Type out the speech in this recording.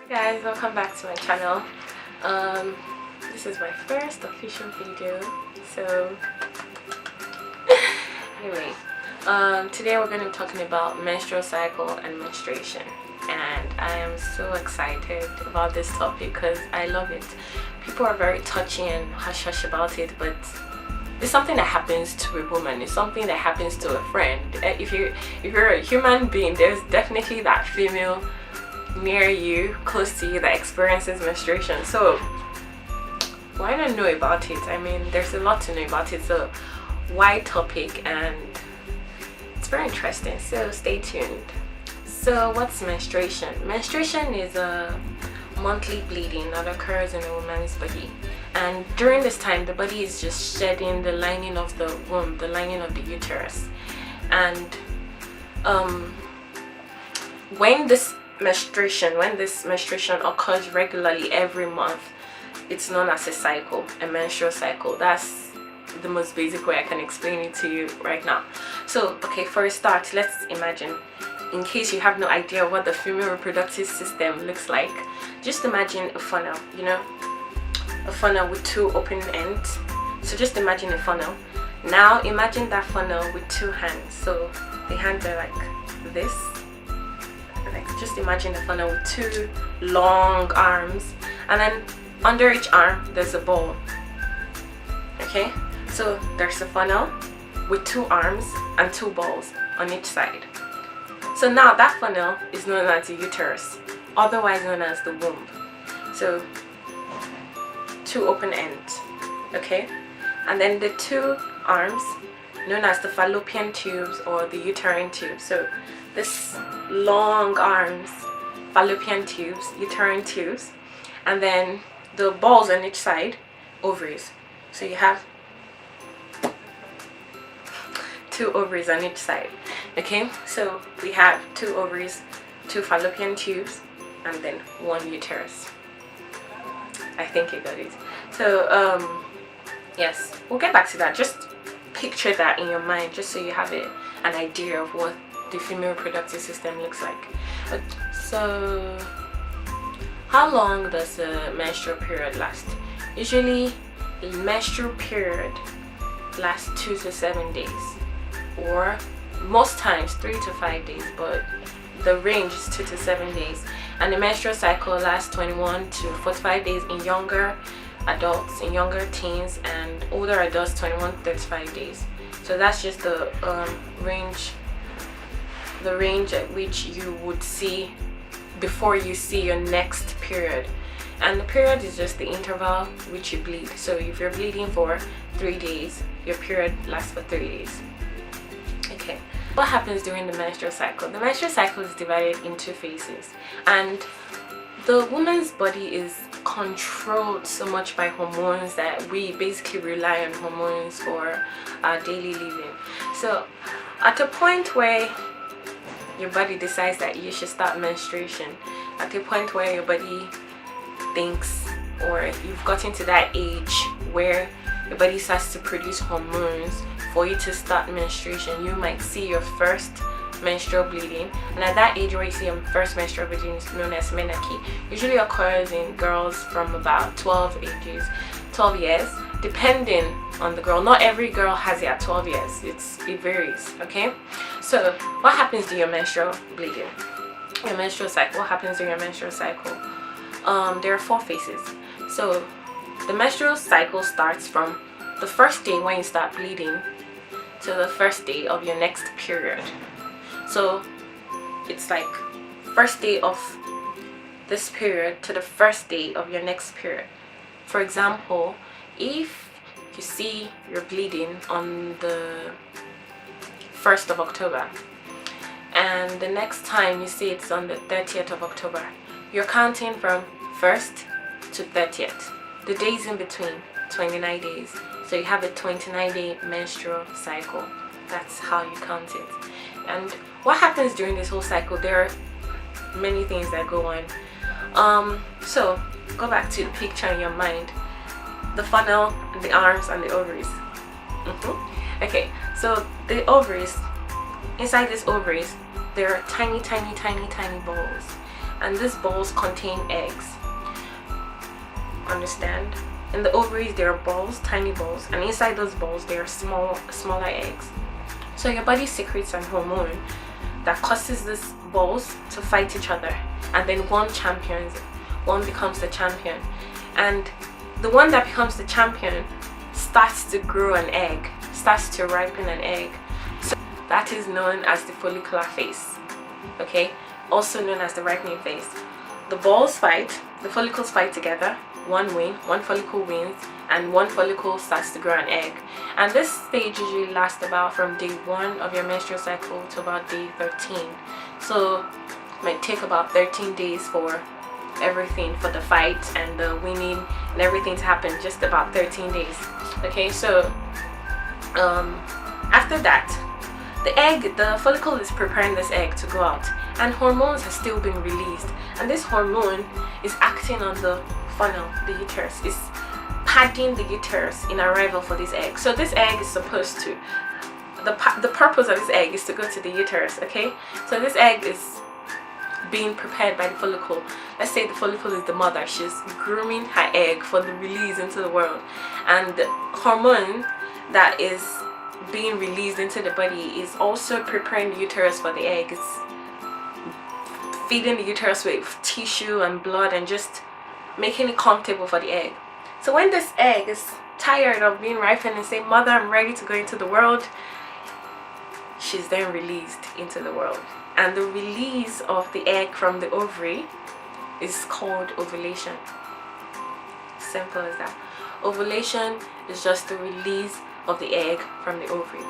Guys, welcome back to my channel. This is my first official video, so anyway, today we're going to be talking about menstrual cycle and menstruation, and I am so excited about this topic because I love it. People are very touchy and hush-hush about it, but it's something that happens to a woman. It's something that happens to a friend. If you're a human being, there's definitely that female near you, close to you, that experiences menstruation. So why not know about it? I mean, there's a lot to know about it. So wide topic and it's very interesting, so stay tuned. So what's menstruation? Menstruation is a monthly bleeding that occurs in a woman's body, and during this time the body is just shedding the lining of the womb, the lining of the uterus. And when this menstruation occurs regularly every month, it's known as a cycle, a menstrual cycle. That's the most basic way I can explain it to you right now. So okay, for a start, let's imagine, in case you have no idea what the female reproductive system looks like, just imagine a funnel, you know, a funnel with two open ends. So just imagine a funnel. Now imagine that funnel with two hands. So the hands are like this. Like, just imagine a funnel with two long arms, and then under each arm there's a ball. Okay, so there's a funnel with two arms and two balls on each side. So now that funnel is known as the uterus, otherwise known as the womb. So two open ends, okay, and then the two arms known as the fallopian tubes or the uterine tubes. So this long arms, fallopian tubes, uterine tubes, and then the balls on each side, ovaries. So you have two ovaries on each side. Okay, so we have two ovaries, two fallopian tubes, and then one uterus. I think you got it. So yes, we'll get back to that. Just picture that in your mind, just so you have an idea of what the female reproductive system looks like. So how long does a menstrual period last? Usually a menstrual period lasts 2 to 7 days, or most times 3 to 5 days, but the range is 2 to 7 days. And the menstrual cycle lasts 21 to 45 days in younger adults, in younger teens, and older adults 21 to 35 days. So that's just the range at which you would see before you see your next period. And the period is just the interval which you bleed. So if you're bleeding for 3 days, your period lasts for 3 days. Okay, what happens during the menstrual cycle? The menstrual cycle is divided into phases, and the woman's body is controlled so much by hormones that we basically rely on hormones for our daily living. So at a point where your body decides that you should start menstruation, at a point where your body thinks, or you've gotten to that age where your body starts to produce hormones for you to start menstruation, you might see your first menstrual bleeding. And at that age where you see your first menstrual bleeding is known as menarche. Usually occurs in girls from about 12 years, depending on the girl. Not every girl has it at 12 years. It varies. Okay, so what happens to your menstrual bleeding, your menstrual cycle? What happens during your menstrual cycle? There are 4 phases. So the menstrual cycle starts from the first day when you start bleeding to the first day of your next period. So it's like first day of this period to the first day of your next period. For example, if you see you're bleeding on the 1st of October and the next time you see it's on the 30th of October, you're counting from 1st to 30th. The days in between, 29 days. So you have a 29-day menstrual cycle. That's how you count it. And what happens during this whole cycle? There are many things that go on. So go back to the picture in your mind, the funnel, the arms, and the ovaries. Okay, so the ovaries, inside these ovaries there are tiny balls, and these balls contain eggs. Understand? In the ovaries there are balls, tiny balls, and inside those balls there are smaller eggs. So your body secretes a hormone that causes these balls to fight each other, and then one becomes the champion, and the one that becomes the champion starts to grow an egg, starts to ripen an egg. So that is known as the follicular phase, okay, also known as the ripening phase. The balls fight, the follicles fight together, one follicle wins, and one follicle starts to grow an egg. And this stage usually lasts about from day 1 of your menstrual cycle to about day 13. So it might take about 13 days for everything, for the fight and the winning and everything to happen, just about 13 days. Okay, so after that, the follicle is preparing this egg to go out, and hormones have still been released, and this hormone is acting on the funnel, the uterus, is padding the uterus in arrival for this egg. So this egg is supposed to, the purpose of this egg is to go to the uterus, okay? So this egg is being prepared by the follicle. Let's say the follicle is the mother, she's grooming her egg for the release into the world, and the hormone that is being released into the body is also preparing the uterus for the egg. It's feeding the uterus with tissue and blood and just making it comfortable for the egg. So when this egg is tired of being ripened and saying, "Mother, I'm ready to go into the world," she's then released into the world. And the release of the egg from the ovary is called ovulation. Simple as that. Ovulation is just the release of the egg from the ovary.